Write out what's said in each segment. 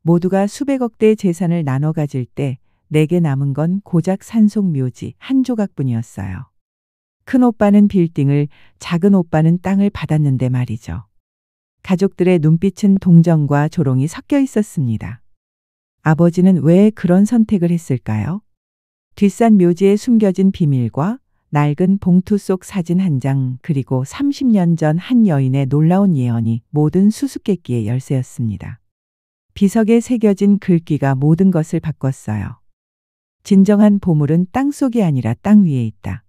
모두가 수백억 대의 재산을 나눠 가질 때 내게 남은 건 고작 산속 묘지 한 조각뿐이었어요. 큰 오빠는 빌딩을, 작은 오빠는 땅을 받았는데 말이죠. 가족들의 눈빛은 동정과 조롱이 섞여 있었습니다. 아버지는 왜 그런 선택을 했을까요? 뒷산 묘지에 숨겨진 비밀과 낡은 봉투 속 사진 한 장, 그리고 30년 전 한 여인의 놀라운 예언이 모든 수수께끼의 열쇠였습니다. 비석에 새겨진 글귀가 모든 것을 바꿨어요. 진정한 보물은 땅속이 아니라 땅 위에 있다.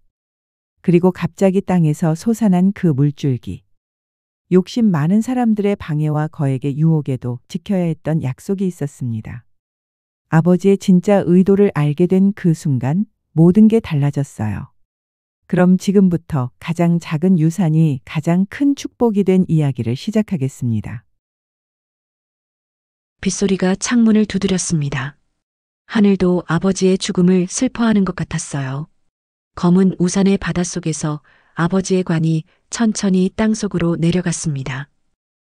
그리고 갑자기 땅에서 솟아난 그 물줄기. 욕심 많은 사람들의 방해와 거액의 유혹에도 지켜야 했던 약속이 있었습니다. 아버지의 진짜 의도를 알게 된 그 순간 모든 게 달라졌어요. 그럼 지금부터 가장 작은 유산이 가장 큰 축복이 된 이야기를 시작하겠습니다. 빗소리가 창문을 두드렸습니다. 하늘도 아버지의 죽음을 슬퍼하는 것 같았어요. 검은 우산의 바닷속에서 아버지의 관이 천천히 땅속으로 내려갔습니다.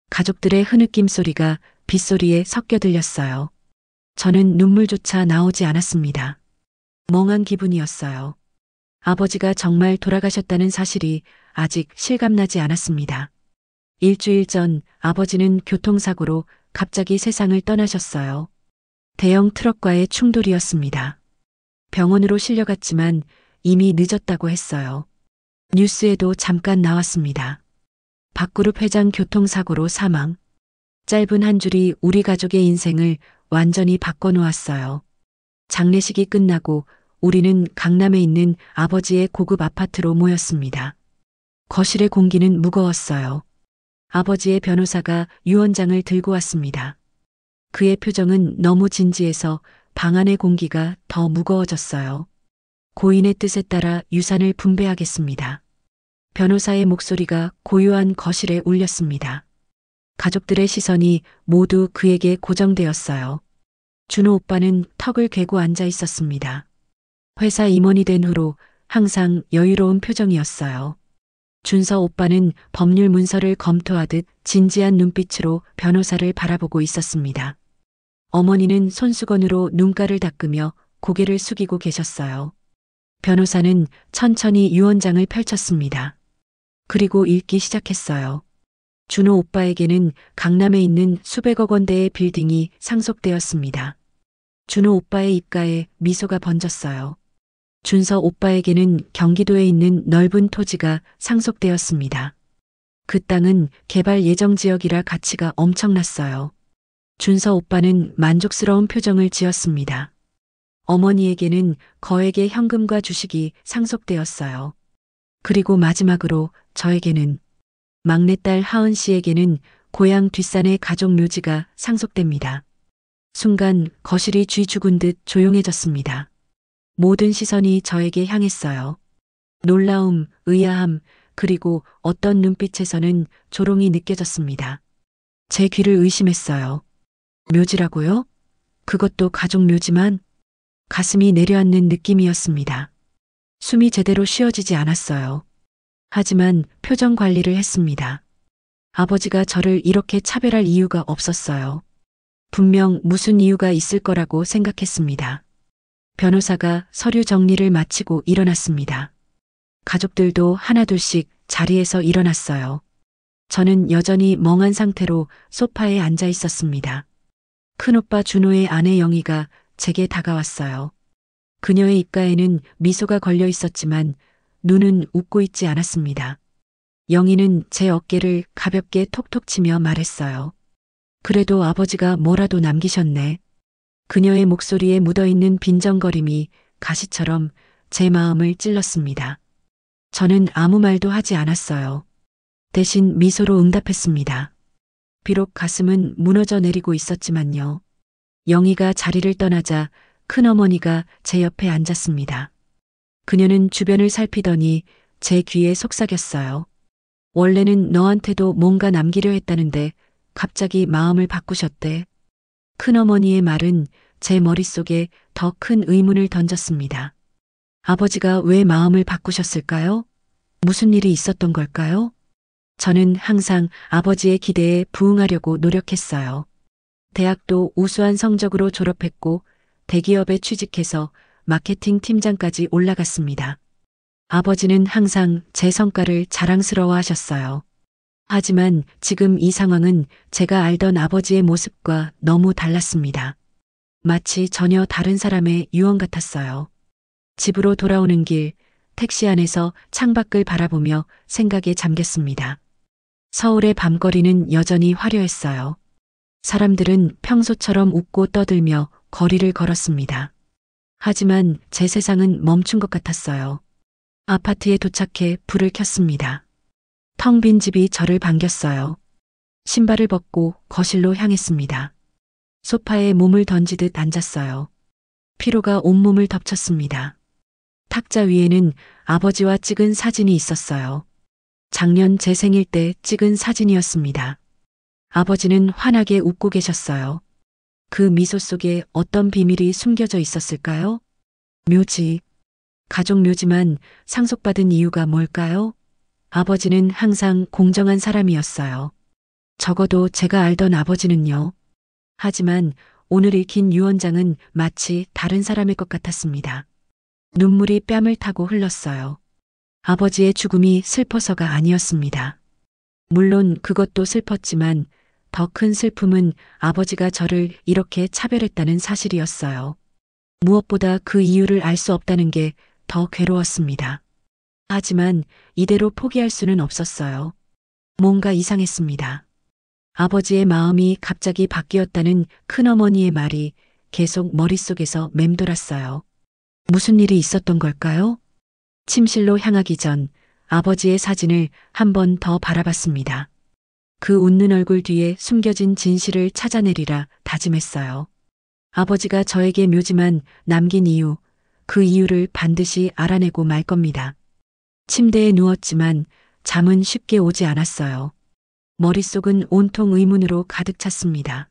가족들의 흐느낌 소리가 빗소리에 섞여 들렸어요. 저는 눈물조차 나오지 않았습니다. 멍한 기분이었어요. 아버지가 정말 돌아가셨다는 사실이 아직 실감나지 않았습니다. 일주일 전 아버지는 교통사고로 갑자기 세상을 떠나셨어요. 대형 트럭과의 충돌이었습니다. 병원으로 실려갔지만 이미 늦었다고 했어요. 뉴스에도 잠깐 나왔습니다. 박그룹 회장 교통사고로 사망. 짧은 한 줄이 우리 가족의 인생을 완전히 바꿔놓았어요. 장례식이 끝나고 우리는 강남에 있는 아버지의 고급 아파트로 모였습니다. 거실의 공기는 무거웠어요. 아버지의 변호사가 유언장을 들고 왔습니다. 그의 표정은 너무 진지해서 방 안의 공기가 더 무거워졌어요. 고인의 뜻에 따라 유산을 분배하겠습니다. 변호사의 목소리가 고요한 거실에 울렸습니다. 가족들의 시선이 모두 그에게 고정되었어요. 준호 오빠는 턱을 괴고 앉아 있었습니다. 회사 임원이 된 후로 항상 여유로운 표정이었어요. 준서 오빠는 법률 문서를 검토하듯 진지한 눈빛으로 변호사를 바라보고 있었습니다. 어머니는 손수건으로 눈가를 닦으며 고개를 숙이고 계셨어요. 변호사는 천천히 유언장을 펼쳤습니다. 그리고 읽기 시작했어요. 준호 오빠에게는 강남에 있는 수백억 원대의 빌딩이 상속되었습니다. 준호 오빠의 입가에 미소가 번졌어요. 준서 오빠에게는 경기도에 있는 넓은 토지가 상속되었습니다. 그 땅은 개발 예정 지역이라 가치가 엄청났어요. 준서 오빠는 만족스러운 표정을 지었습니다. 어머니에게는 거액의 현금과 주식이 상속되었어요. 그리고 마지막으로 저에게는, 막내딸 하은 씨에게는 고향 뒷산의 가족 묘지가 상속됩니다. 순간 거실이 쥐 죽은 듯 조용해졌습니다. 모든 시선이 저에게 향했어요. 놀라움, 의아함, 그리고 어떤 눈빛에서는 조롱이 느껴졌습니다. 제 귀를 의심했어요. 묘지라고요? 그것도 가족 묘지만? 가슴이 내려앉는 느낌이었습니다. 숨이 제대로 쉬어지지 않았어요. 하지만 표정 관리를 했습니다. 아버지가 저를 이렇게 차별할 이유가 없었어요. 분명 무슨 이유가 있을 거라고 생각했습니다. 변호사가 서류 정리를 마치고 일어났습니다. 가족들도 하나둘씩 자리에서 일어났어요. 저는 여전히 멍한 상태로 소파에 앉아 있었습니다. 큰오빠 준호의 아내 영희가 제게 다가왔어요. 그녀의 입가에는 미소가 걸려 있었지만 눈은 웃고 있지 않았습니다. 영희는 제 어깨를 가볍게 톡톡 치며 말했어요. 그래도 아버지가 뭐라도 남기셨네. 그녀의 목소리에 묻어있는 빈정거림이 가시처럼 제 마음을 찔렀습니다. 저는 아무 말도 하지 않았어요. 대신 미소로 응답했습니다. 비록 가슴은 무너져 내리고 있었지만요. 영희가 자리를 떠나자 큰어머니가 제 옆에 앉았습니다. 그녀는 주변을 살피더니 제 귀에 속삭였어요. 원래는 너한테도 뭔가 남기려 했다는데 갑자기 마음을 바꾸셨대. 큰어머니의 말은 제 머릿속에 더 큰 의문을 던졌습니다. 아버지가 왜 마음을 바꾸셨을까요? 무슨 일이 있었던 걸까요? 저는 항상 아버지의 기대에 부응하려고 노력했어요. 대학도 우수한 성적으로 졸업했고 대기업에 취직해서 마케팅 팀장까지 올라갔습니다. 아버지는 항상 제 성과를 자랑스러워 하셨어요. 하지만 지금 이 상황은 제가 알던 아버지의 모습과 너무 달랐습니다. 마치 전혀 다른 사람의 유언 같았어요. 집으로 돌아오는 길, 택시 안에서 창밖을 바라보며 생각에 잠겼습니다. 서울의 밤거리는 여전히 화려했어요. 사람들은 평소처럼 웃고 떠들며 거리를 걸었습니다. 하지만 제 세상은 멈춘 것 같았어요. 아파트에 도착해 불을 켰습니다. 텅 빈 집이 저를 반겼어요. 신발을 벗고 거실로 향했습니다. 소파에 몸을 던지듯 앉았어요. 피로가 온몸을 덮쳤습니다. 탁자 위에는 아버지와 찍은 사진이 있었어요. 작년 제 생일 때 찍은 사진이었습니다. 아버지는 환하게 웃고 계셨어요. 그 미소 속에 어떤 비밀이 숨겨져 있었을까요? 묘지. 가족 묘지만 상속받은 이유가 뭘까요? 아버지는 항상 공정한 사람이었어요. 적어도 제가 알던 아버지는요. 하지만 오늘 읽힌 유언장은 마치 다른 사람일 것 같았습니다. 눈물이 뺨을 타고 흘렀어요. 아버지의 죽음이 슬퍼서가 아니었습니다. 물론 그것도 슬펐지만 더 큰 슬픔은 아버지가 저를 이렇게 차별했다는 사실이었어요. 무엇보다 그 이유를 알 수 없다는 게 더 괴로웠습니다. 하지만 이대로 포기할 수는 없었어요. 뭔가 이상했습니다. 아버지의 마음이 갑자기 바뀌었다는 큰어머니의 말이 계속 머릿속에서 맴돌았어요. 무슨 일이 있었던 걸까요? 침실로 향하기 전 아버지의 사진을 한 번 더 바라봤습니다. 그 웃는 얼굴 뒤에 숨겨진 진실을 찾아내리라 다짐했어요. 아버지가 저에게 묘지만 남긴 이유, 그 이유를 반드시 알아내고 말 겁니다. 침대에 누웠지만 잠은 쉽게 오지 않았어요. 머릿속은 온통 의문으로 가득 찼습니다.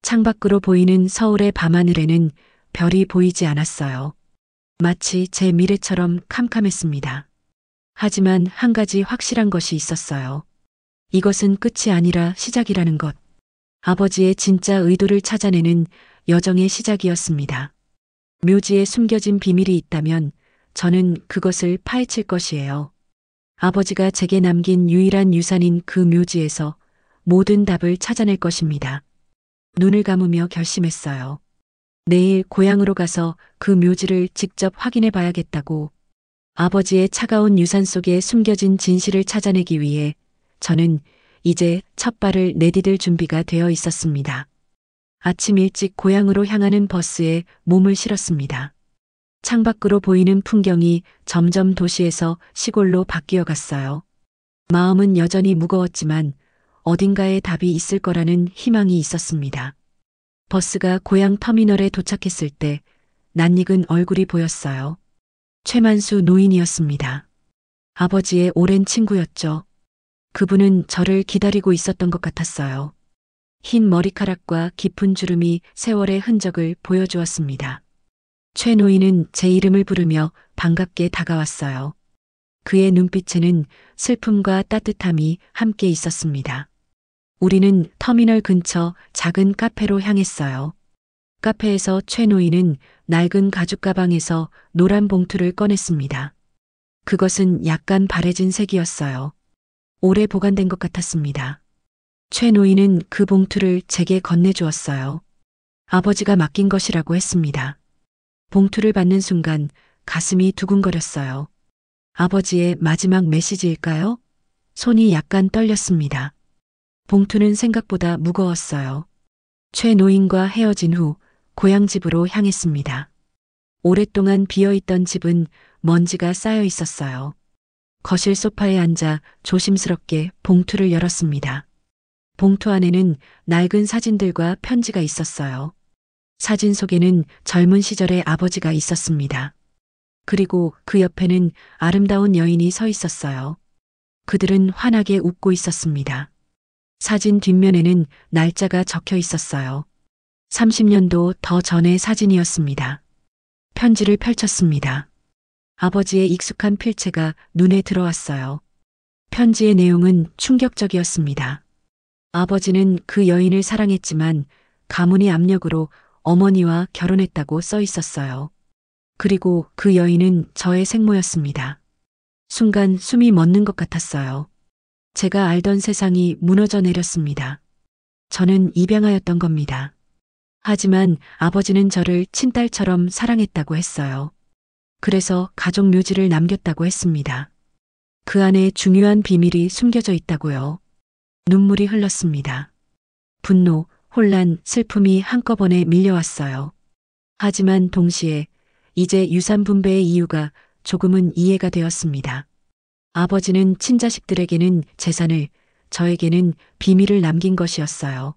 창밖으로 보이는 서울의 밤하늘에는 별이 보이지 않았어요. 마치 제 미래처럼 캄캄했습니다. 하지만 한 가지 확실한 것이 있었어요. 이것은 끝이 아니라 시작이라는 것. 아버지의 진짜 의도를 찾아내는 여정의 시작이었습니다. 묘지에 숨겨진 비밀이 있다면 저는 그것을 파헤칠 것이에요. 아버지가 제게 남긴 유일한 유산인 그 묘지에서 모든 답을 찾아낼 것입니다. 눈을 감으며 결심했어요. 내일 고향으로 가서 그 묘지를 직접 확인해 봐야겠다고. 아버지의 차가운 유산 속에 숨겨진 진실을 찾아내기 위해 저는 이제 첫 발을 내디딜 준비가 되어 있었습니다. 아침 일찍 고향으로 향하는 버스에 몸을 실었습니다. 창밖으로 보이는 풍경이 점점 도시에서 시골로 바뀌어 갔어요. 마음은 여전히 무거웠지만 어딘가에 답이 있을 거라는 희망이 있었습니다. 버스가 고향 터미널에 도착했을 때 낯익은 얼굴이 보였어요. 최만수 노인이었습니다. 아버지의 오랜 친구였죠. 그분은 저를 기다리고 있었던 것 같았어요. 흰 머리카락과 깊은 주름이 세월의 흔적을 보여주었습니다. 최 노인은 제 이름을 부르며 반갑게 다가왔어요. 그의 눈빛에는 슬픔과 따뜻함이 함께 있었습니다. 우리는 터미널 근처 작은 카페로 향했어요. 카페에서 최 노인은 낡은 가죽 가방에서 노란 봉투를 꺼냈습니다. 그것은 약간 바래진 색이었어요. 오래 보관된 것 같았습니다. 최 노인은 그 봉투를 제게 건네주었어요. 아버지가 맡긴 것이라고 했습니다. 봉투를 받는 순간 가슴이 두근거렸어요. 아버지의 마지막 메시지일까요? 손이 약간 떨렸습니다. 봉투는 생각보다 무거웠어요. 최 노인과 헤어진 후 고향 집으로 향했습니다. 오랫동안 비어있던 집은 먼지가 쌓여 있었어요. 거실 소파에 앉아 조심스럽게 봉투를 열었습니다. 봉투 안에는 낡은 사진들과 편지가 있었어요. 사진 속에는 젊은 시절의 아버지가 있었습니다. 그리고 그 옆에는 아름다운 여인이 서 있었어요. 그들은 환하게 웃고 있었습니다. 사진 뒷면에는 날짜가 적혀 있었어요. 30년도 더 전의 사진이었습니다. 편지를 펼쳤습니다. 아버지의 익숙한 필체가 눈에 들어왔어요. 편지의 내용은 충격적이었습니다. 아버지는 그 여인을 사랑했지만 가문의 압력으로 어머니와 결혼했다고 써 있었어요. 그리고 그 여인은 저의 생모였습니다. 순간 숨이 멎는 것 같았어요. 제가 알던 세상이 무너져 내렸습니다. 저는 입양하였던 겁니다. 하지만 아버지는 저를 친딸처럼 사랑했다고 했어요. 그래서 가족 묘지를 남겼다고 했습니다. 그 안에 중요한 비밀이 숨겨져 있다고요. 눈물이 흘렀습니다. 분노, 혼란, 슬픔이 한꺼번에 밀려왔어요. 하지만 동시에 이제 유산 분배의 이유가 조금은 이해가 되었습니다. 아버지는 친자식들에게는 재산을, 저에게는 비밀을 남긴 것이었어요.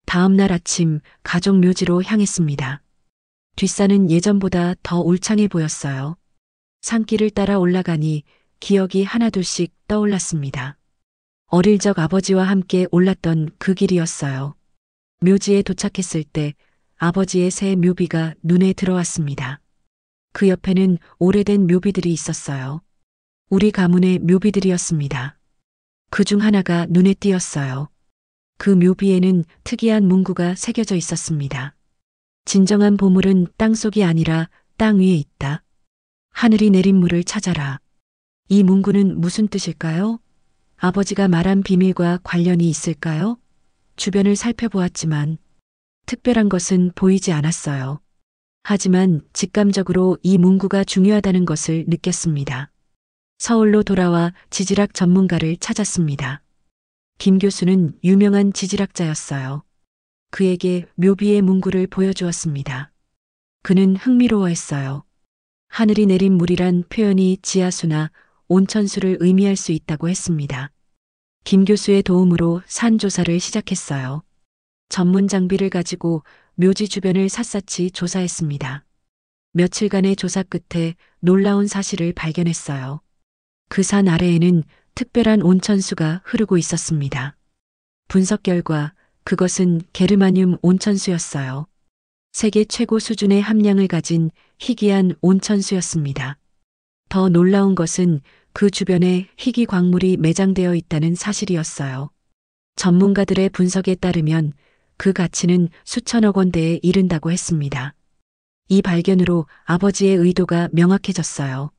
다음 날 아침 가족 묘지로 향했습니다. 뒷산은 예전보다 더 울창해 보였어요. 산길을 따라 올라가니 기억이 하나둘씩 떠올랐습니다. 어릴 적 아버지와 함께 올랐던 그 길이었어요. 묘지에 도착했을 때 아버지의 새 묘비가 눈에 들어왔습니다. 그 옆에는 오래된 묘비들이 있었어요. 우리 가문의 묘비들이었습니다. 그 중 하나가 눈에 띄었어요. 그 묘비에는 특이한 문구가 새겨져 있었습니다. 진정한 보물은 땅속이 아니라 땅 위에 있다. 하늘이 내린 물을 찾아라. 이 문구는 무슨 뜻일까요? 아버지가 말한 비밀과 관련이 있을까요? 주변을 살펴보았지만 특별한 것은 보이지 않았어요. 하지만 직감적으로 이 문구가 중요하다는 것을 느꼈습니다. 서울로 돌아와 지질학 전문가를 찾았습니다. 김 교수는 유명한 지질학자였어요. 그에게 묘비의 문구를 보여주었습니다. 그는 흥미로워했어요. 하늘이 내린 물이란 표현이 지하수나 온천수를 의미할 수 있다고 했습니다. 김 교수의 도움으로 산 조사를 시작했어요. 전문 장비를 가지고 묘지 주변을 샅샅이 조사했습니다. 며칠간의 조사 끝에 놀라운 사실을 발견했어요. 그 산 아래에는 특별한 온천수가 흐르고 있었습니다. 분석 결과 그것은 게르마늄 온천수였어요. 세계 최고 수준의 함량을 가진 희귀한 온천수였습니다. 더 놀라운 것은 그 주변에 희귀 광물이 매장되어 있다는 사실이었어요. 전문가들의 분석에 따르면 그 가치는 수천억 원대에 이른다고 했습니다. 이 발견으로 아버지의 의도가 명확해졌어요.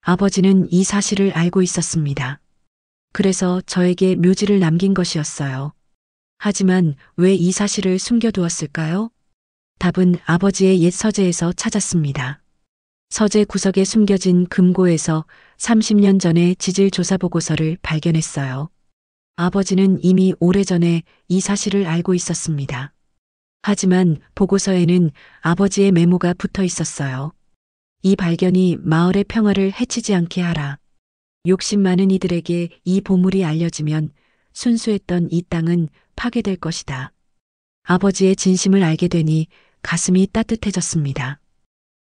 아버지는 이 사실을 알고 있었습니다. 그래서 저에게 묘지를 남긴 것이었어요. 하지만 왜 이 사실을 숨겨두었을까요? 답은 아버지의 옛 서재에서 찾았습니다. 서재 구석에 숨겨진 금고에서 30년 전의 지질 조사 보고서를 발견했어요. 아버지는 이미 오래전에 이 사실을 알고 있었습니다. 하지만 보고서에는 아버지의 메모가 붙어 있었어요. 이 발견이 마을의 평화를 해치지 않게 하라. 욕심 많은 이들에게 이 보물이 알려지면 순수했던 이 땅은 파괴될 것이다. 아버지의 진심을 알게 되니 가슴이 따뜻해졌습니다.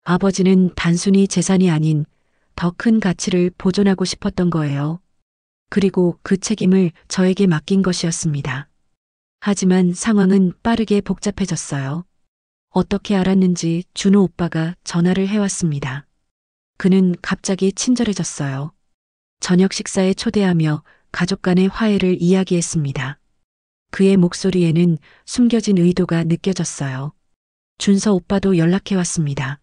아버지는 단순히 재산이 아닌 더 큰 가치를 보존하고 싶었던 거예요. 그리고 그 책임을 저에게 맡긴 것이었습니다. 하지만 상황은 빠르게 복잡해졌어요. 어떻게 알았는지 준호 오빠가 전화를 해왔습니다. 그는 갑자기 친절해졌어요. 저녁 식사에 초대하며 가족 간의 화해를 이야기했습니다. 그의 목소리에는 숨겨진 의도가 느껴졌어요. 준서 오빠도 연락해왔습니다.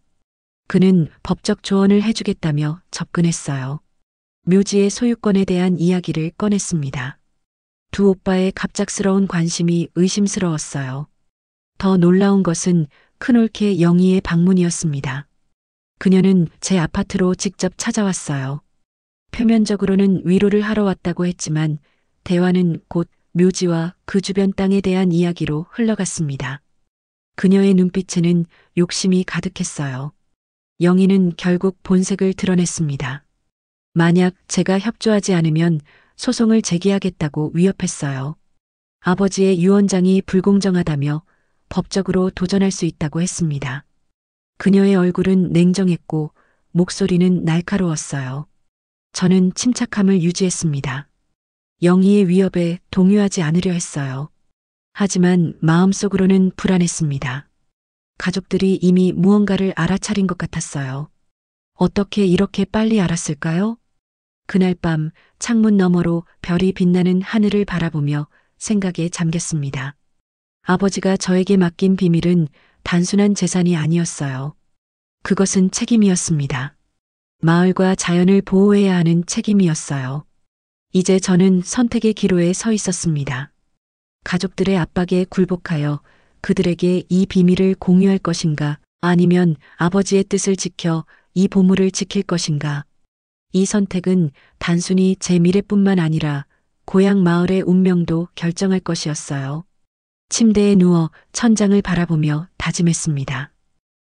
그는 법적 조언을 해주겠다며 접근했어요. 묘지의 소유권에 대한 이야기를 꺼냈습니다. 두 오빠의 갑작스러운 관심이 의심스러웠어요. 더 놀라운 것은 큰올케 영희의 방문이었습니다. 그녀는 제 아파트로 직접 찾아왔어요. 표면적으로는 위로를 하러 왔다고 했지만 대화는 곧 묘지와 그 주변 땅에 대한 이야기로 흘러갔습니다. 그녀의 눈빛에는 욕심이 가득했어요. 영희는 결국 본색을 드러냈습니다. 만약 제가 협조하지 않으면 소송을 제기하겠다고 위협했어요. 아버지의 유언장이 불공정하다며 법적으로 도전할 수 있다고 했습니다. 그녀의 얼굴은 냉정했고 목소리는 날카로웠어요. 저는 침착함을 유지했습니다. 영희의 위협에 동요하지 않으려 했어요. 하지만 마음속으로는 불안했습니다. 가족들이 이미 무언가를 알아차린 것 같았어요. 어떻게 이렇게 빨리 알았을까요? 그날 밤 창문 너머로 별이 빛나는 하늘을 바라보며 생각에 잠겼습니다. 아버지가 저에게 맡긴 비밀은 단순한 재산이 아니었어요. 그것은 책임이었습니다. 마을과 자연을 보호해야 하는 책임이었어요. 이제 저는 선택의 기로에 서 있었습니다. 가족들의 압박에 굴복하여 그들에게 이 비밀을 공유할 것인가, 아니면 아버지의 뜻을 지켜 이 보물을 지킬 것인가. 이 선택은 단순히 제 미래뿐만 아니라 고향 마을의 운명도 결정할 것이었어요. 침대에 누워 천장을 바라보며 다짐했습니다.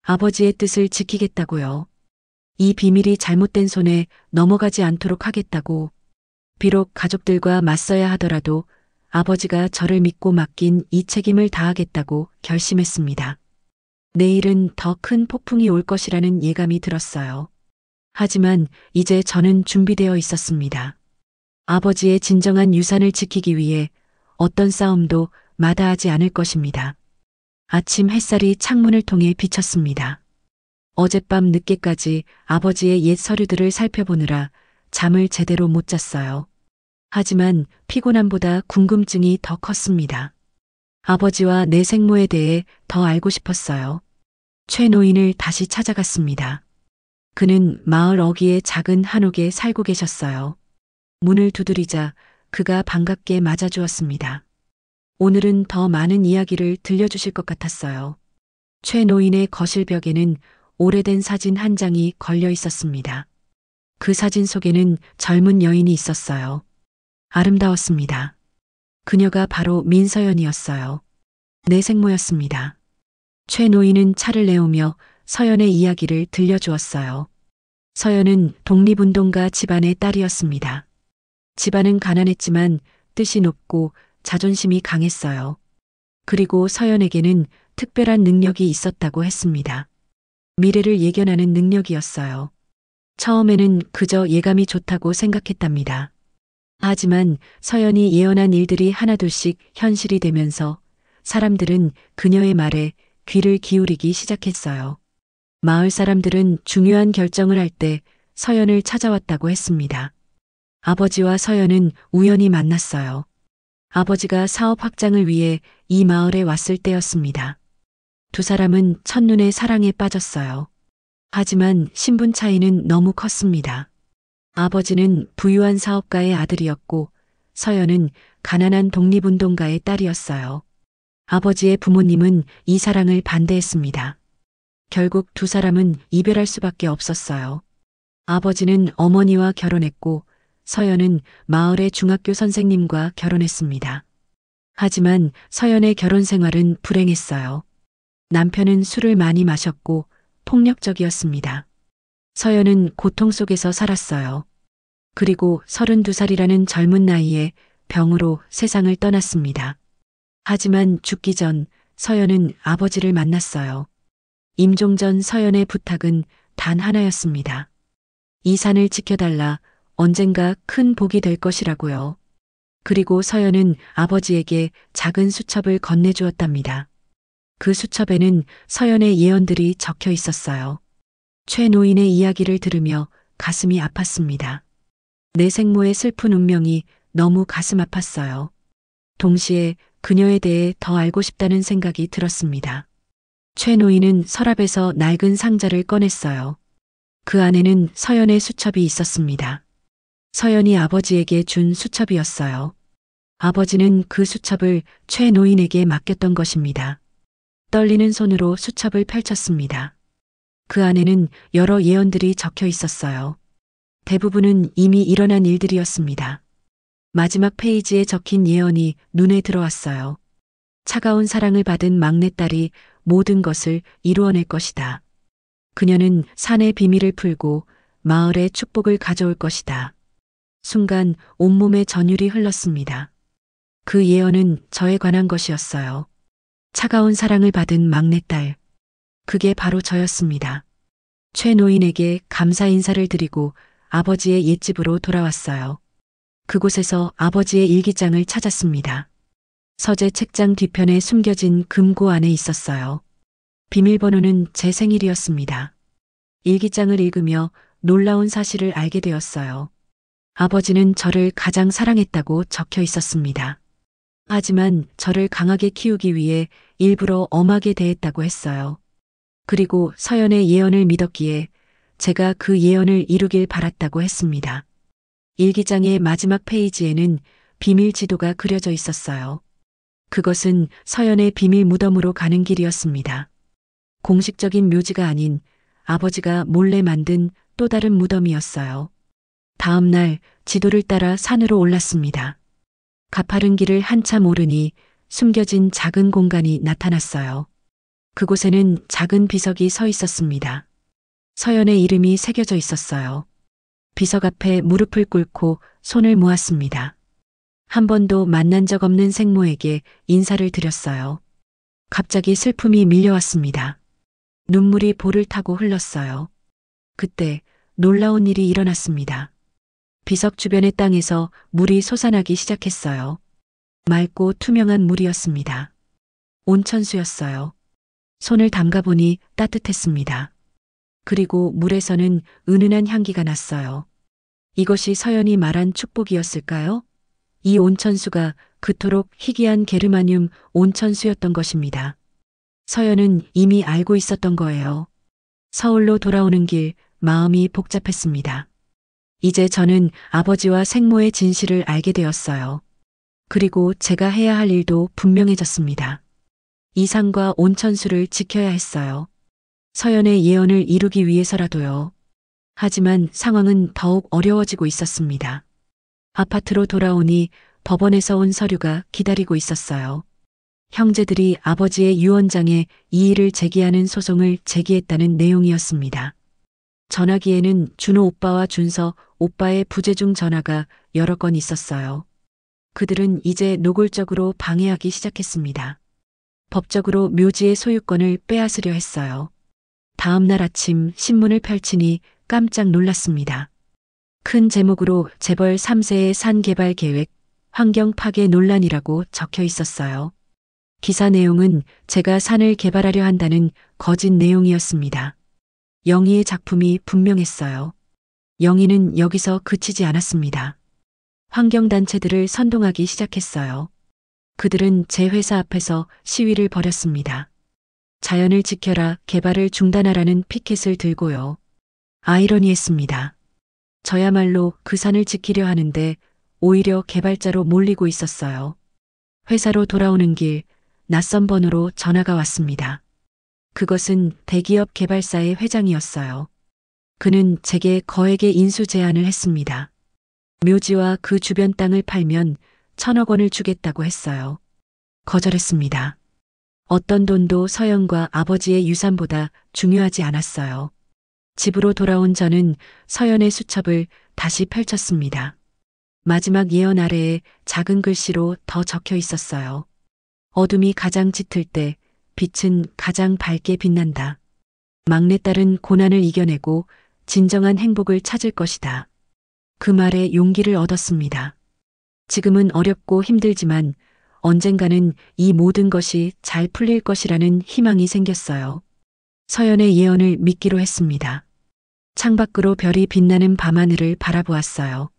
아버지의 뜻을 지키겠다고요. 이 비밀이 잘못된 손에 넘어가지 않도록 하겠다고. 비록 가족들과 맞서야 하더라도 아버지가 저를 믿고 맡긴 이 책임을 다하겠다고 결심했습니다. 내일은 더 큰 폭풍이 올 것이라는 예감이 들었어요. 하지만 이제 저는 준비되어 있었습니다. 아버지의 진정한 유산을 지키기 위해 어떤 싸움도 마다하지 않을 것입니다. 아침 햇살이 창문을 통해 비쳤습니다. 어젯밤 늦게까지 아버지의 옛 서류들을 살펴보느라 잠을 제대로 못 잤어요. 하지만 피곤함보다 궁금증이 더 컸습니다. 아버지와 내 생모에 대해 더 알고 싶었어요. 최 노인을 다시 찾아갔습니다. 그는 마을 어귀의 작은 한옥에 살고 계셨어요. 문을 두드리자 그가 반갑게 맞아주었습니다. 오늘은 더 많은 이야기를 들려주실 것 같았어요. 최 노인의 거실 벽에는 오래된 사진 한 장이 걸려 있었습니다. 그 사진 속에는 젊은 여인이 있었어요. 아름다웠습니다. 그녀가 바로 민서연이었어요. 내 생모였습니다. 최 노인은 차를 내오며 서연의 이야기를 들려주었어요. 서연은 독립운동가 집안의 딸이었습니다. 집안은 가난했지만 뜻이 높고 자존심이 강했어요. 그리고 서연에게는 특별한 능력이 있었다고 했습니다. 미래를 예견하는 능력이었어요. 처음에는 그저 예감이 좋다고 생각했답니다. 하지만 서연이 예언한 일들이 하나둘씩 현실이 되면서 사람들은 그녀의 말에 귀를 기울이기 시작했어요. 마을 사람들은 중요한 결정을 할 때 서연을 찾아왔다고 했습니다. 아버지와 서연은 우연히 만났어요. 아버지가 사업 확장을 위해 이 마을에 왔을 때였습니다. 두 사람은 첫눈에 사랑에 빠졌어요. 하지만 신분 차이는 너무 컸습니다. 아버지는 부유한 사업가의 아들이었고 서연은 가난한 독립운동가의 딸이었어요. 아버지의 부모님은 이 사랑을 반대했습니다. 결국 두 사람은 이별할 수밖에 없었어요. 아버지는 어머니와 결혼했고 서연은 마을의 중학교 선생님과 결혼했습니다. 하지만 서연의 결혼 생활은 불행했어요. 남편은 술을 많이 마셨고 폭력적이었습니다. 서연은 고통 속에서 살았어요. 그리고 32살이라는 젊은 나이에 병으로 세상을 떠났습니다. 하지만 죽기 전 서연은 아버지를 만났어요. 임종 전 서연의 부탁은 단 하나였습니다. 이 산을 지켜달라. 언젠가 큰 복이 될 것이라고요. 그리고 서연은 아버지에게 작은 수첩을 건네주었답니다. 그 수첩에는 서연의 예언들이 적혀 있었어요. 최 노인의 이야기를 들으며 가슴이 아팠습니다. 내 생모의 슬픈 운명이 너무 가슴 아팠어요. 동시에 그녀에 대해 더 알고 싶다는 생각이 들었습니다. 최 노인은 서랍에서 낡은 상자를 꺼냈어요. 그 안에는 서연의 수첩이 있었습니다. 서연이 아버지에게 준 수첩이었어요. 아버지는 그 수첩을 최 노인에게 맡겼던 것입니다. 떨리는 손으로 수첩을 펼쳤습니다. 그 안에는 여러 예언들이 적혀 있었어요. 대부분은 이미 일어난 일들이었습니다. 마지막 페이지에 적힌 예언이 눈에 들어왔어요. 차가운 사랑을 받은 막내딸이 모든 것을 이루어낼 것이다. 그녀는 산의 비밀을 풀고 마을의 축복을 가져올 것이다. 순간 온몸에 전율이 흘렀습니다. 그 예언은 저에 관한 것이었어요. 차가운 사랑을 받은 막내딸. 그게 바로 저였습니다. 최 노인에게 감사 인사를 드리고 아버지의 옛집으로 돌아왔어요. 그곳에서 아버지의 일기장을 찾았습니다. 서재 책장 뒤편에 숨겨진 금고 안에 있었어요. 비밀번호는 제 생일이었습니다. 일기장을 읽으며 놀라운 사실을 알게 되었어요. 아버지는 저를 가장 사랑했다고 적혀 있었습니다. 하지만 저를 강하게 키우기 위해 일부러 엄하게 대했다고 했어요. 그리고 서연의 예언을 믿었기에 제가 그 예언을 이루길 바랐다고 했습니다. 일기장의 마지막 페이지에는 비밀 지도가 그려져 있었어요. 그것은 서연의 비밀 무덤으로 가는 길이었습니다. 공식적인 묘지가 아닌 아버지가 몰래 만든 또 다른 무덤이었어요. 다음 날 지도를 따라 산으로 올랐습니다. 가파른 길을 한참 오르니 숨겨진 작은 공간이 나타났어요. 그곳에는 작은 비석이 서 있었습니다. 서연의 이름이 새겨져 있었어요. 비석 앞에 무릎을 꿇고 손을 모았습니다. 한 번도 만난 적 없는 생모에게 인사를 드렸어요. 갑자기 슬픔이 밀려왔습니다. 눈물이 볼을 타고 흘렀어요. 그때 놀라운 일이 일어났습니다. 비석 주변의 땅에서 물이 솟아나기 시작했어요. 맑고 투명한 물이었습니다. 온천수였어요. 손을 담가보니 따뜻했습니다. 그리고 물에서는 은은한 향기가 났어요. 이것이 서연이 말한 축복이었을까요? 이 온천수가 그토록 희귀한 게르마늄 온천수였던 것입니다. 서연은 이미 알고 있었던 거예요. 서울로 돌아오는 길 마음이 복잡했습니다. 이제 저는 아버지와 생모의 진실을 알게 되었어요. 그리고 제가 해야 할 일도 분명해졌습니다. 이 산과 온천수를 지켜야 했어요. 서연의 예언을 이루기 위해서라도요. 하지만 상황은 더욱 어려워지고 있었습니다. 아파트로 돌아오니 법원에서 온 서류가 기다리고 있었어요. 형제들이 아버지의 유언장에 이의를 제기하는 소송을 제기했다는 내용이었습니다. 전화기에는 준호 오빠와 준서 오빠의 부재중 전화가 여러 건 있었어요. 그들은 이제 노골적으로 방해하기 시작했습니다. 법적으로 묘지의 소유권을 빼앗으려 했어요. 다음 날 아침 신문을 펼치니 깜짝 놀랐습니다. 큰 제목으로 재벌 3세의 산 개발 계획, 환경 파괴 논란이라고 적혀 있었어요. 기사 내용은 제가 산을 개발하려 한다는 거짓 내용이었습니다. 영희의 작품이 분명했어요. 영희는 여기서 그치지 않았습니다. 환경단체들을 선동하기 시작했어요. 그들은 제 회사 앞에서 시위를 벌였습니다. 자연을 지켜라, 개발을 중단하라는 피켓을 들고요. 아이러니했습니다. 저야말로 그 산을 지키려 하는데 오히려 개발자로 몰리고 있었어요. 회사로 돌아오는 길 낯선 번호로 전화가 왔습니다. 그것은 대기업 개발사의 회장이었어요. 그는 제게 거액의 인수 제안을 했습니다. 묘지와 그 주변 땅을 팔면 1,000억 원을 주겠다고 했어요. 거절했습니다. 어떤 돈도 서연과 아버지의 유산보다 중요하지 않았어요. 집으로 돌아온 저는 서연의 수첩을 다시 펼쳤습니다. 마지막 예언 아래에 작은 글씨로 더 적혀 있었어요. 어둠이 가장 짙을 때 빛은 가장 밝게 빛난다. 막내딸은 고난을 이겨내고 진정한 행복을 찾을 것이다. 그 말에 용기를 얻었습니다. 지금은 어렵고 힘들지만 언젠가는 이 모든 것이 잘 풀릴 것이라는 희망이 생겼어요. 서연의 예언을 믿기로 했습니다. 창밖으로 별이 빛나는 밤하늘을 바라보았어요.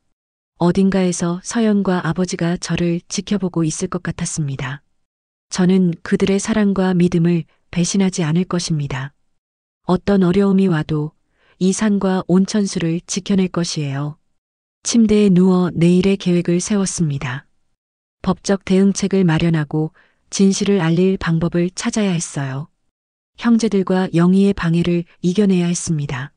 어딘가에서 서연과 아버지가 저를 지켜보고 있을 것 같았습니다. 저는 그들의 사랑과 믿음을 배신하지 않을 것입니다. 어떤 어려움이 와도 이 산과 온천수를 지켜낼 것이에요. 침대에 누워 내일의 계획을 세웠습니다. 법적 대응책을 마련하고 진실을 알릴 방법을 찾아야 했어요. 형제들과 영희의 방해를 이겨내야 했습니다.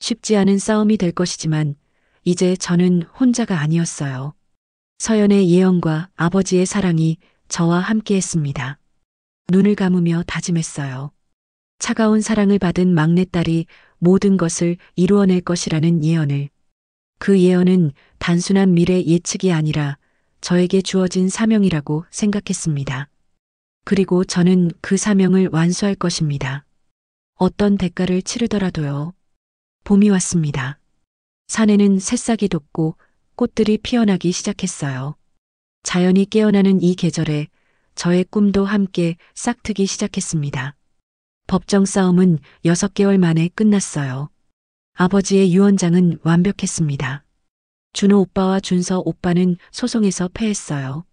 쉽지 않은 싸움이 될 것이지만 이제 저는 혼자가 아니었어요. 서연의 예언과 아버지의 사랑이 저와 함께했습니다. 눈을 감으며 다짐했어요. 차가운 사랑을 받은 막내딸이 모든 것을 이루어낼 것이라는 예언을. 그 예언은 단순한 미래 예측이 아니라 저에게 주어진 사명이라고 생각했습니다. 그리고 저는 그 사명을 완수할 것입니다. 어떤 대가를 치르더라도요. 봄이 왔습니다. 산에는 새싹이 돋고 꽃들이 피어나기 시작했어요. 자연이 깨어나는 이 계절에 저의 꿈도 함께 싹트기 시작했습니다. 법정 싸움은 6개월 만에 끝났어요. 아버지의 유언장은 완벽했습니다. 준호 오빠와 준서 오빠는 소송에서 패했어요.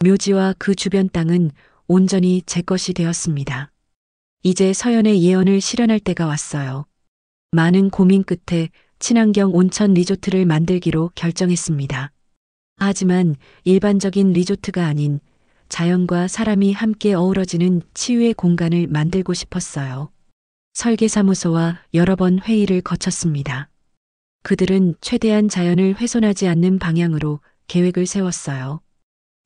묘지와 그 주변 땅은 온전히 제 것이 되었습니다. 이제 서연의 예언을 실현할 때가 왔어요. 많은 고민 끝에 친환경 온천 리조트를 만들기로 결정했습니다. 하지만 일반적인 리조트가 아닌 자연과 사람이 함께 어우러지는 치유의 공간을 만들고 싶었어요. 설계사무소와 여러 번 회의를 거쳤습니다. 그들은 최대한 자연을 훼손하지 않는 방향으로 계획을 세웠어요.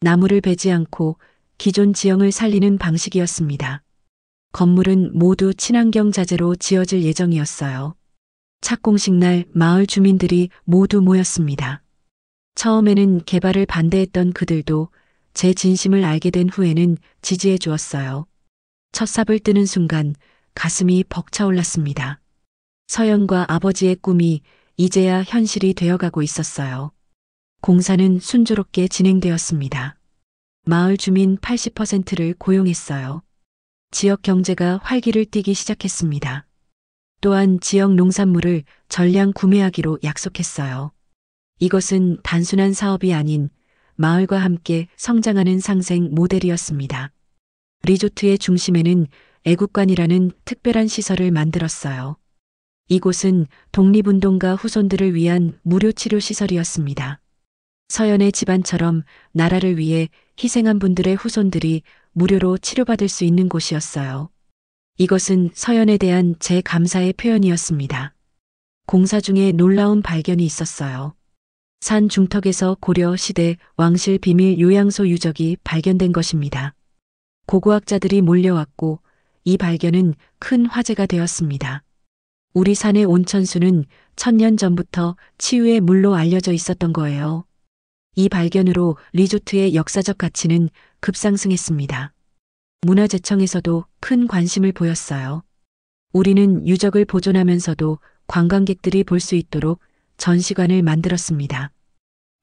나무를 베지 않고 기존 지형을 살리는 방식이었습니다. 건물은 모두 친환경 자재로 지어질 예정이었어요. 착공식 날 마을 주민들이 모두 모였습니다. 처음에는 개발을 반대했던 그들도 제 진심을 알게 된 후에는 지지해 주었어요. 첫 삽을 뜨는 순간 가슴이 벅차올랐습니다. 서연과 아버지의 꿈이 이제야 현실이 되어가고 있었어요. 공사는 순조롭게 진행되었습니다. 마을 주민 80%를 고용했어요. 지역 경제가 활기를 띠기 시작했습니다. 또한 지역 농산물을 전량 구매하기로 약속했어요. 이것은 단순한 사업이 아닌 마을과 함께 성장하는 상생 모델이었습니다. 리조트의 중심에는 애국관이라는 특별한 시설을 만들었어요. 이곳은 독립운동가 후손들을 위한 무료 치료 시설이었습니다. 서연의 집안처럼 나라를 위해 희생한 분들의 후손들이 무료로 치료받을 수 있는 곳이었어요. 이것은 서연에 대한 제 감사의 표현이었습니다. 공사 중에 놀라운 발견이 있었어요. 산 중턱에서 고려 시대 왕실 비밀 요양소 유적이 발견된 것입니다. 고고학자들이 몰려왔고 이 발견은 큰 화제가 되었습니다. 우리 산의 온천수는 1000년 전부터 치유의 물로 알려져 있었던 거예요. 이 발견으로 리조트의 역사적 가치는 급상승했습니다. 문화재청에서도 큰 관심을 보였어요. 우리는 유적을 보존하면서도 관광객들이 볼 수 있도록 전시관을 만들었습니다.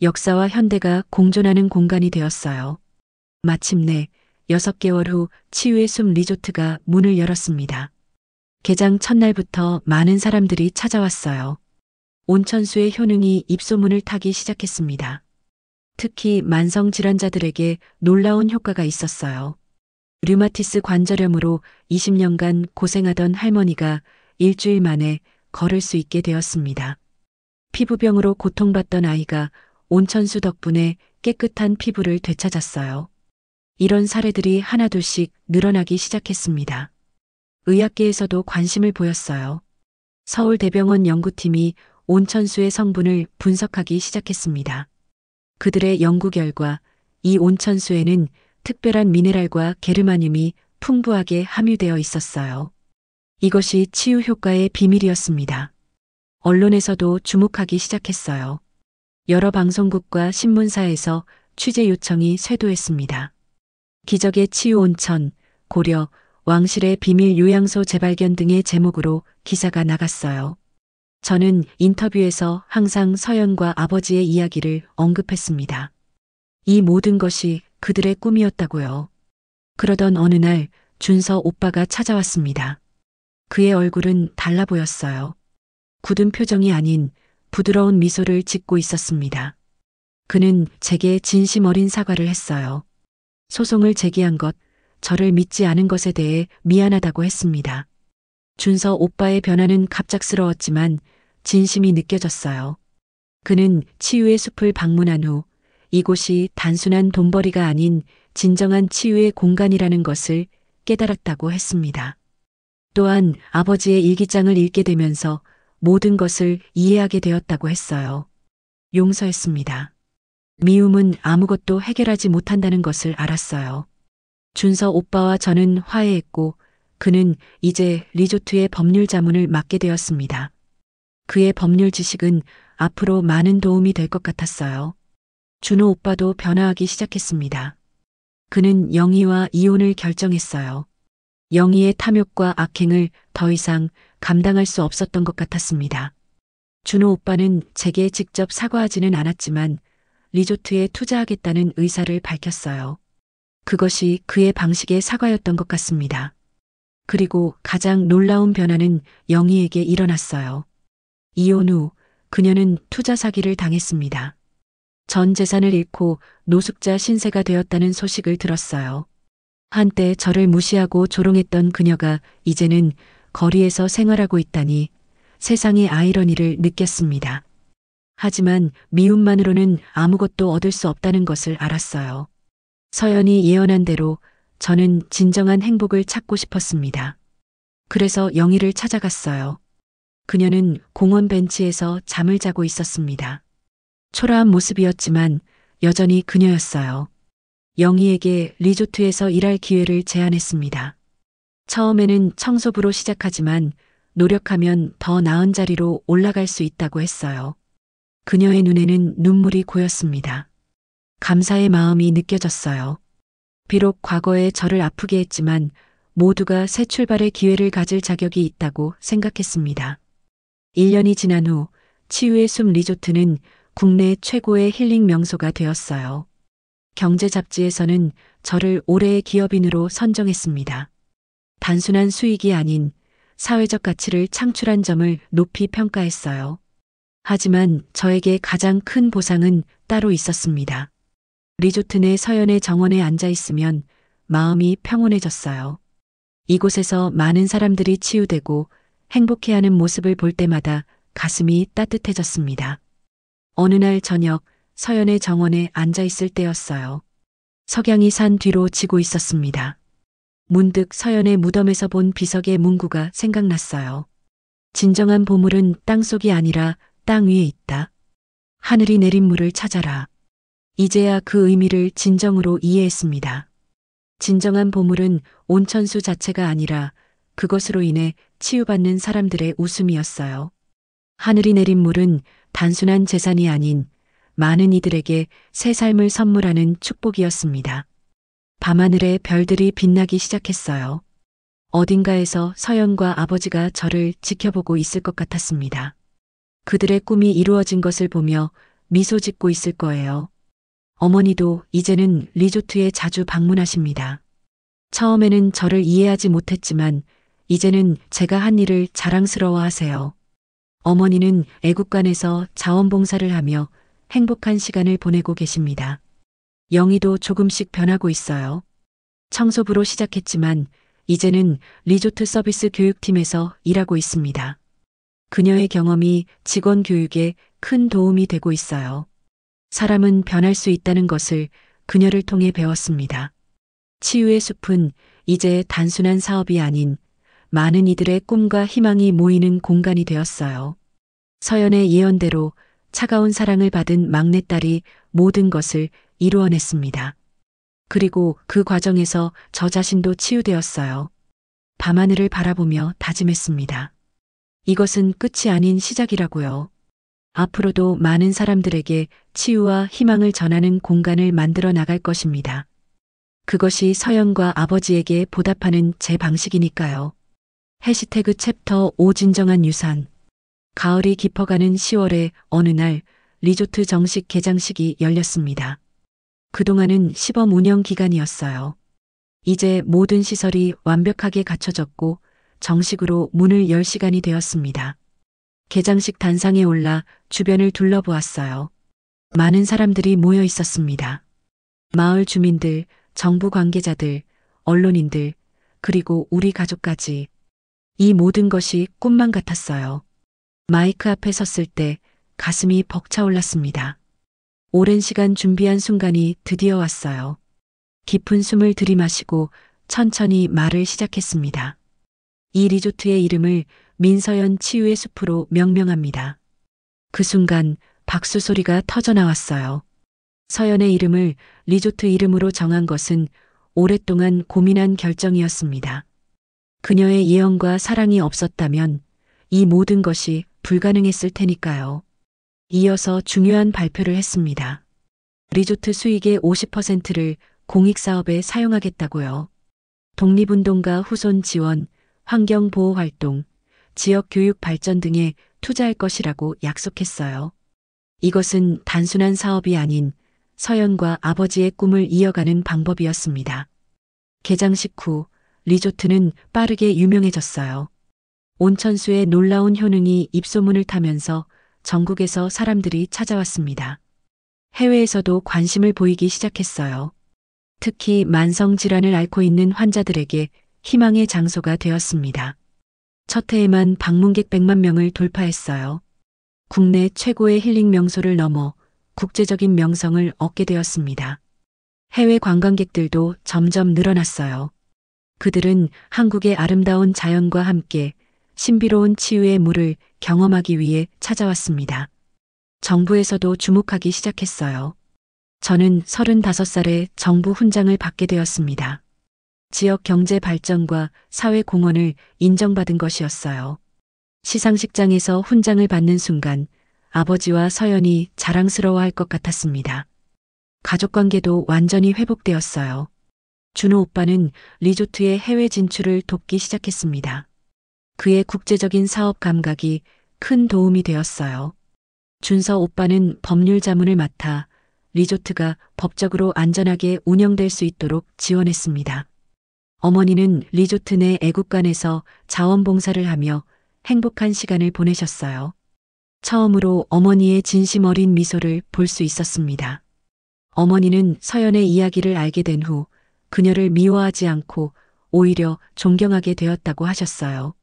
역사와 현대가 공존하는 공간이 되었어요. 마침내 6개월 후 치유의 숲 리조트가 문을 열었습니다. 개장 첫날부터 많은 사람들이 찾아왔어요. 온천수의 효능이 입소문을 타기 시작했습니다. 특히 만성 질환자들에게 놀라운 효과가 있었어요. 류마티스 관절염으로 20년간 고생하던 할머니가 일주일 만에 걸을 수 있게 되었습니다. 피부병으로 고통받던 아이가 온천수 덕분에 깨끗한 피부를 되찾았어요. 이런 사례들이 하나둘씩 늘어나기 시작했습니다. 의학계에서도 관심을 보였어요. 서울대병원 연구팀이 온천수의 성분을 분석하기 시작했습니다. 그들의 연구 결과 이 온천수에는 특별한 미네랄과 게르마늄이 풍부하게 함유되어 있었어요. 이것이 치유 효과의 비밀이었습니다. 언론에서도 주목하기 시작했어요. 여러 방송국과 신문사에서 취재 요청이 쇄도했습니다. 기적의 치유 온천, 고려, 왕실의 비밀 요양소 재발견 등의 제목으로 기사가 나갔어요. 저는 인터뷰에서 항상 서연과 아버지의 이야기를 언급했습니다. 이 모든 것이 그들의 꿈이었다고요. 그러던 어느 날 준서 오빠가 찾아왔습니다. 그의 얼굴은 달라 보였어요. 굳은 표정이 아닌 부드러운 미소를 짓고 있었습니다. 그는 제게 진심 어린 사과를 했어요. 소송을 제기한 것, 저를 믿지 않은 것에 대해 미안하다고 했습니다. 준서 오빠의 변화는 갑작스러웠지만 진심이 느껴졌어요. 그는 치유의 숲을 방문한 후 이곳이 단순한 돈벌이가 아닌 진정한 치유의 공간이라는 것을 깨달았다고 했습니다. 또한 아버지의 일기장을 읽게 되면서 모든 것을 이해하게 되었다고 했어요. 용서했습니다. 미움은 아무것도 해결하지 못한다는 것을 알았어요. 준서 오빠와 저는 화해했고 그는 이제 리조트의 법률 자문을 맡게 되었습니다. 그의 법률 지식은 앞으로 많은 도움이 될 것 같았어요. 준호 오빠도 변화하기 시작했습니다. 그는 영희와 이혼을 결정했어요. 영희의 탐욕과 악행을 더 이상 감당할 수 없었던 것 같았습니다. 준호 오빠는 제게 직접 사과하지는 않았지만 리조트에 투자하겠다는 의사를 밝혔어요. 그것이 그의 방식의 사과였던 것 같습니다. 그리고 가장 놀라운 변화는 영희에게 일어났어요. 이혼 후 그녀는 투자 사기를 당했습니다. 전 재산을 잃고 노숙자 신세가 되었다는 소식을 들었어요. 한때 저를 무시하고 조롱했던 그녀가 이제는 거리에서 생활하고 있다니 세상의 아이러니를 느꼈습니다. 하지만 미움만으로는 아무것도 얻을 수 없다는 것을 알았어요. 서연이 예언한 대로 저는 진정한 행복을 찾고 싶었습니다. 그래서 영희를 찾아갔어요. 그녀는 공원 벤치에서 잠을 자고 있었습니다. 초라한 모습이었지만 여전히 그녀였어요. 영희에게 리조트에서 일할 기회를 제안했습니다. 처음에는 청소부로 시작하지만 노력하면 더 나은 자리로 올라갈 수 있다고 했어요. 그녀의 눈에는 눈물이 고였습니다. 감사의 마음이 느껴졌어요. 비록 과거에 저를 아프게 했지만 모두가 새 출발의 기회를 가질 자격이 있다고 생각했습니다. 1년이 지난 후 치유의 숲 리조트는 국내 최고의 힐링 명소가 되었어요. 경제 잡지에서는 저를 올해의 기업인으로 선정했습니다. 단순한 수익이 아닌 사회적 가치를 창출한 점을 높이 평가했어요. 하지만 저에게 가장 큰 보상은 따로 있었습니다. 리조트 내 서연의 정원에 앉아 있으면 마음이 평온해졌어요. 이곳에서 많은 사람들이 치유되고 행복해하는 모습을 볼 때마다 가슴이 따뜻해졌습니다. 어느 날 저녁 서연의 정원에 앉아 있을 때였어요. 석양이 산 뒤로 지고 있었습니다. 문득 서연의 무덤에서 본 비석의 문구가 생각났어요. 진정한 보물은 땅속이 아니라 땅 위에 있다. 하늘이 내린 물을 찾아라. 이제야 그 의미를 진정으로 이해했습니다. 진정한 보물은 온천수 자체가 아니라 그것으로 인해 치유받는 사람들의 웃음이었어요. 하늘이 내린 물은 단순한 재산이 아닌 많은 이들에게 새 삶을 선물하는 축복이었습니다. 밤하늘에 별들이 빛나기 시작했어요. 어딘가에서 서연과 아버지가 저를 지켜보고 있을 것 같았습니다. 그들의 꿈이 이루어진 것을 보며 미소 짓고 있을 거예요. 어머니도 이제는 리조트에 자주 방문하십니다. 처음에는 저를 이해하지 못했지만 이제는 제가 한 일을 자랑스러워 하세요. 어머니는 애국관에서 자원봉사를 하며 행복한 시간을 보내고 계십니다. 영희도 조금씩 변하고 있어요. 청소부로 시작했지만 이제는 리조트 서비스 교육팀에서 일하고 있습니다. 그녀의 경험이 직원 교육에 큰 도움이 되고 있어요. 사람은 변할 수 있다는 것을 그녀를 통해 배웠습니다. 치유의 숲은 이제 단순한 사업이 아닌 많은 이들의 꿈과 희망이 모이는 공간이 되었어요. 서연의 예언대로 차가운 사랑을 받은 막내딸이 모든 것을 이루어냈습니다. 그리고 그 과정에서 저 자신도 치유되었어요. 밤하늘을 바라보며 다짐했습니다. 이것은 끝이 아닌 시작이라고요. 앞으로도 많은 사람들에게 치유와 희망을 전하는 공간을 만들어 나갈 것입니다. 그것이 서연과 아버지에게 보답하는 제 방식이니까요. 해시태그 챕터 5 진정한 유산. 가을이 깊어가는 10월의 어느 날 리조트 정식 개장식이 열렸습니다. 그동안은 시범 운영 기간이었어요. 이제 모든 시설이 완벽하게 갖춰졌고 정식으로 문을 열 시간이 되었습니다. 개장식 단상에 올라 주변을 둘러보았어요. 많은 사람들이 모여 있었습니다. 마을 주민들, 정부 관계자들, 언론인들, 그리고 우리 가족까지. 이 모든 것이 꿈만 같았어요. 마이크 앞에 섰을 때 가슴이 벅차올랐습니다. 오랜 시간 준비한 순간이 드디어 왔어요. 깊은 숨을 들이마시고 천천히 말을 시작했습니다. 이 리조트의 이름을 민서연 치유의 숲으로 명명합니다. 그 순간 박수 소리가 터져나왔어요. 서연의 이름을 리조트 이름으로 정한 것은 오랫동안 고민한 결정이었습니다. 그녀의 예언과 사랑이 없었다면 이 모든 것이 불가능했을 테니까요. 이어서 중요한 발표를 했습니다. 리조트 수익의 50%를 공익사업에 사용하겠다고요. 독립운동가 후손 지원, 환경보호활동, 지역교육 발전 등에 투자할 것이라고 약속했어요. 이것은 단순한 사업이 아닌 서연과 아버지의 꿈을 이어가는 방법이었습니다. 개장식 후 리조트는 빠르게 유명해졌어요. 온천수의 놀라운 효능이 입소문을 타면서 전국에서 사람들이 찾아왔습니다. 해외에서도 관심을 보이기 시작했어요. 특히 만성질환을 앓고 있는 환자들에게 희망의 장소가 되었습니다. 첫 해에만 방문객 100만 명을 돌파했어요. 국내 최고의 힐링 명소를 넘어 국제적인 명성을 얻게 되었습니다. 해외 관광객들도 점점 늘어났어요. 그들은 한국의 아름다운 자연과 함께 신비로운 치유의 물을 경험하기 위해 찾아왔습니다. 정부에서도 주목하기 시작했어요. 저는 35살에 정부 훈장을 받게 되었습니다. 지역 경제 발전과 사회 공헌을 인정받은 것이었어요. 시상식장에서 훈장을 받는 순간 아버지와 서연이 자랑스러워할 것 같았습니다. 가족 관계도 완전히 회복되었어요. 준호 오빠는 리조트의 해외 진출을 돕기 시작했습니다. 그의 국제적인 사업 감각이 큰 도움이 되었어요. 준서 오빠는 법률 자문을 맡아 리조트가 법적으로 안전하게 운영될 수 있도록 지원했습니다. 어머니는 리조트 내 애국관에서 자원봉사를 하며 행복한 시간을 보내셨어요. 처음으로 어머니의 진심 어린 미소를 볼 수 있었습니다. 어머니는 서연의 이야기를 알게 된 후 그녀를 미워하지 않고 오히려 존경하게 되었다고 하셨어요.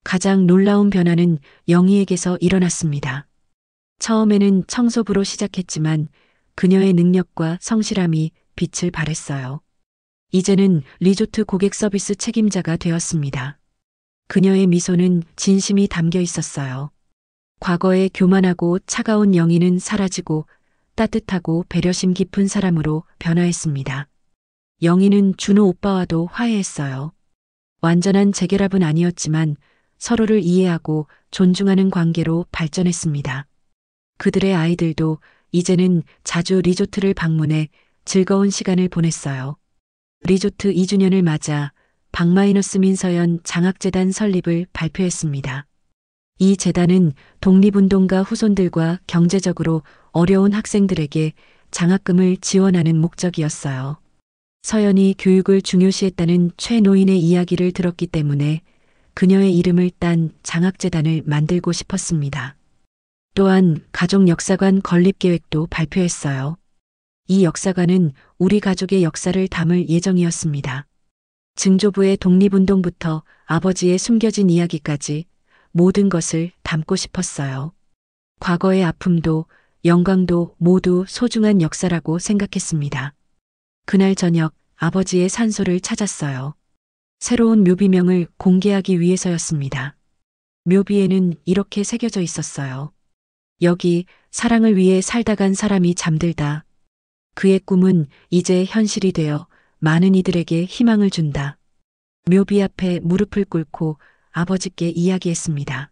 가장 놀라운 변화는 영희에게서 일어났습니다. 처음에는 청소부로 시작했지만 그녀의 능력과 성실함이 빛을 발했어요. 이제는 리조트 고객 서비스 책임자가 되었습니다. 그녀의 미소는 진심이 담겨 있었어요. 과거의 교만하고 차가운 영희는 사라지고 따뜻하고 배려심 깊은 사람으로 변화했습니다. 영희는 준호 오빠와도 화해했어요. 완전한 재결합은 아니었지만 서로를 이해하고 존중하는 관계로 발전했습니다. 그들의 아이들도 이제는 자주 리조트를 방문해 즐거운 시간을 보냈어요. 리조트 2주년을 맞아 박마이너스 민서연 장학재단 설립을 발표했습니다. 이 재단은 독립운동가 후손들과 경제적으로 어려운 학생들에게 장학금을 지원하는 목적이었어요. 서연이 교육을 중요시했다는 최 노인의 이야기를 들었기 때문에 그녀의 이름을 딴 장학재단을 만들고 싶었습니다. 또한 가족역사관 건립계획도 발표했어요. 이 역사관은 우리 가족의 역사를 담을 예정이었습니다. 증조부의 독립운동부터 아버지의 숨겨진 이야기까지 모든 것을 담고 싶었어요. 과거의 아픔도 영광도 모두 소중한 역사라고 생각했습니다. 그날 저녁 아버지의 산소를 찾았어요. 새로운 묘비명을 공개하기 위해서였습니다. 묘비에는 이렇게 새겨져 있었어요. 여기 사랑을 위해 살다 간 사람이 잠들다. 그의 꿈은 이제 현실이 되어 많은 이들에게 희망을 준다. 묘비 앞에 무릎을 꿇고 아버지께 이야기했습니다.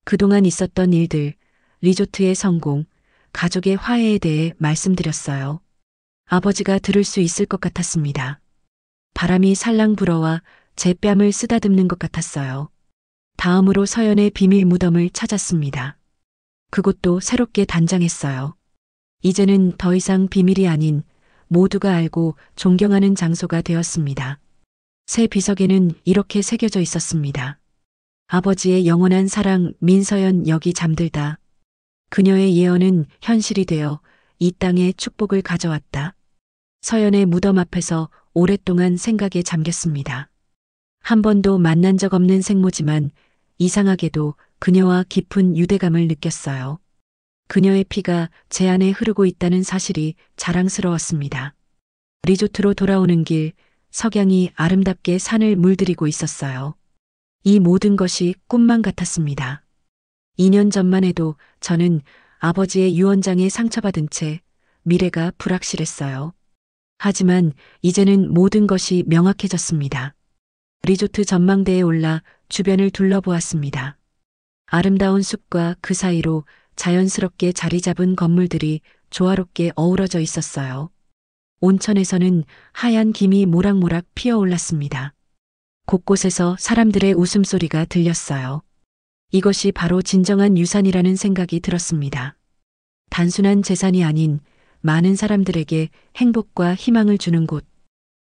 그동안 있었던 일들, 리조트의 성공, 가족의 화해에 대해 말씀드렸어요. 아버지가 들을 수 있을 것 같았습니다. 바람이 살랑 불어와 제 뺨을 쓰다듬는 것 같았어요. 다음으로 서연의 비밀 무덤을 찾았습니다. 그곳도 새롭게 단장했어요. 이제는 더 이상 비밀이 아닌 모두가 알고 존경하는 장소가 되었습니다. 새 비석에는 이렇게 새겨져 있었습니다. 아버지의 영원한 사랑 민서연 여기 잠들다. 그녀의 예언은 현실이 되어 이 땅에 축복을 가져왔다. 서연의 무덤 앞에서 오랫동안 생각에 잠겼습니다. 한 번도 만난 적 없는 생모지만 이상하게도 그녀와 깊은 유대감을 느꼈어요. 그녀의 피가 제 안에 흐르고 있다는 사실이 자랑스러웠습니다. 리조트로 돌아오는 길, 석양이 아름답게 산을 물들이고 있었어요. 이 모든 것이 꿈만 같았습니다. 2년 전만 해도 저는 아버지의 유언장에 상처받은 채 미래가 불확실했어요. 하지만 이제는 모든 것이 명확해졌습니다. 리조트 전망대에 올라 주변을 둘러보았습니다. 아름다운 숲과 그 사이로 자연스럽게 자리 잡은 건물들이 조화롭게 어우러져 있었어요. 온천에서는 하얀 김이 모락모락 피어올랐습니다. 곳곳에서 사람들의 웃음소리가 들렸어요. 이것이 바로 진정한 유산이라는 생각이 들었습니다. 단순한 재산이 아닌 많은 사람들에게 행복과 희망을 주는 곳.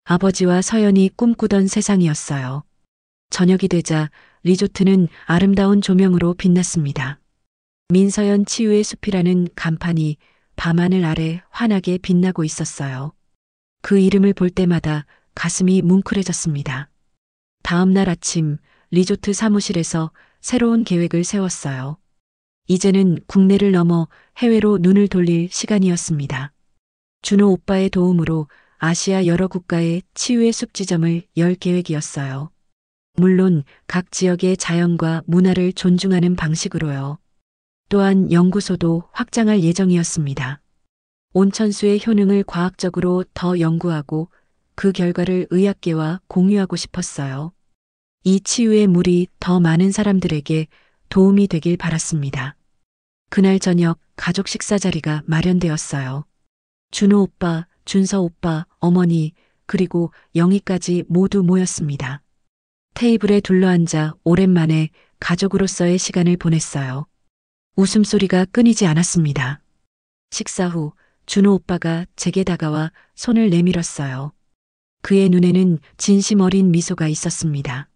아버지와 서연이 꿈꾸던 세상이었어요. 저녁이 되자 리조트는 아름다운 조명으로 빛났습니다. 민서연 치유의 숲이라는 간판이 밤하늘 아래 환하게 빛나고 있었어요. 그 이름을 볼 때마다 가슴이 뭉클해졌습니다. 다음 날 아침 리조트 사무실에서 새로운 계획을 세웠어요. 이제는 국내를 넘어 해외로 눈을 돌릴 시간이었습니다. 준호 오빠의 도움으로 아시아 여러 국가의 치유의 습지점을 열 계획이었어요. 물론 각 지역의 자연과 문화를 존중하는 방식으로요. 또한 연구소도 확장할 예정이었습니다. 온천수의 효능을 과학적으로 더 연구하고 그 결과를 의학계와 공유하고 싶었어요. 이 치유의 물이 더 많은 사람들에게 도움이 되길 바랐습니다. 그날 저녁 가족 식사 자리가 마련되었어요. 준호 오빠, 준서 오빠, 어머니, 그리고 영희까지 모두 모였습니다. 테이블에 둘러앉아 오랜만에 가족으로서의 시간을 보냈어요. 웃음소리가 끊이지 않았습니다. 식사 후 준호 오빠가 제게 다가와 손을 내밀었어요. 그의 눈에는 진심 어린 미소가 있었습니다.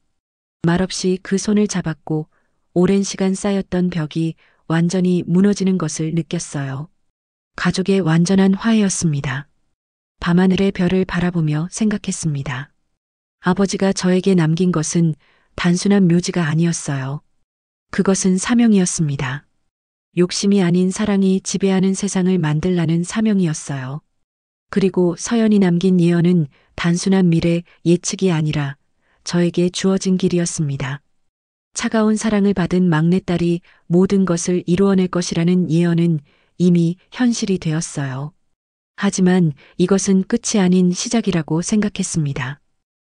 말없이 그 손을 잡았고 오랜 시간 쌓였던 벽이 완전히 무너지는 것을 느꼈어요. 가족의 완전한 화해였습니다. 밤하늘의 별을 바라보며 생각했습니다. 아버지가 저에게 남긴 것은 단순한 묘지가 아니었어요. 그것은 사명이었습니다. 욕심이 아닌 사랑이 지배하는 세상을 만들라는 사명이었어요. 그리고 서연이 남긴 예언은 단순한 미래 예측이 아니라 저에게 주어진 길이었습니다. 차가운 사랑을 받은 막내딸이 모든 것을 이루어낼 것이라는 예언은 이미 현실이 되었어요. 하지만 이것은 끝이 아닌 시작이라고 생각했습니다.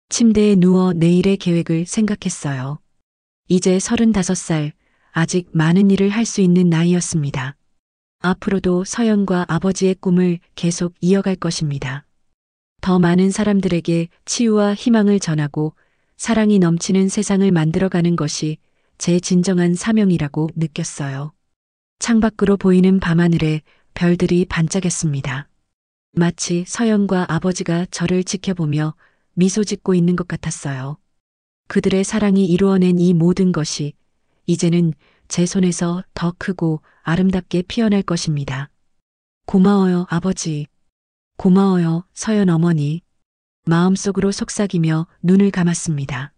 침대에 누워 내일의 계획을 생각했어요. 이제 35살, 아직 많은 일을 할 수 있는 나이였습니다. 앞으로도 서연과 아버지의 꿈을 계속 이어갈 것입니다. 더 많은 사람들에게 치유와 희망을 전하고 사랑이 넘치는 세상을 만들어가는 것이 제 진정한 사명이라고 느꼈어요. 창밖으로 보이는 밤하늘에 별들이 반짝였습니다. 마치 서연과 아버지가 저를 지켜보며 미소 짓고 있는 것 같았어요. 그들의 사랑이 이루어낸 이 모든 것이 이제는 제 손에서 더 크고 아름답게 피어날 것입니다. 고마워요, 아버지. 고마워요, 서연 어머니. 마음속으로 속삭이며 눈을 감았습니다.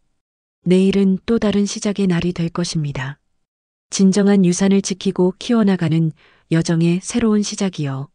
내일은 또 다른 시작의 날이 될 것입니다. 진정한 유산을 지키고 키워나가는 여정의 새로운 시작이요.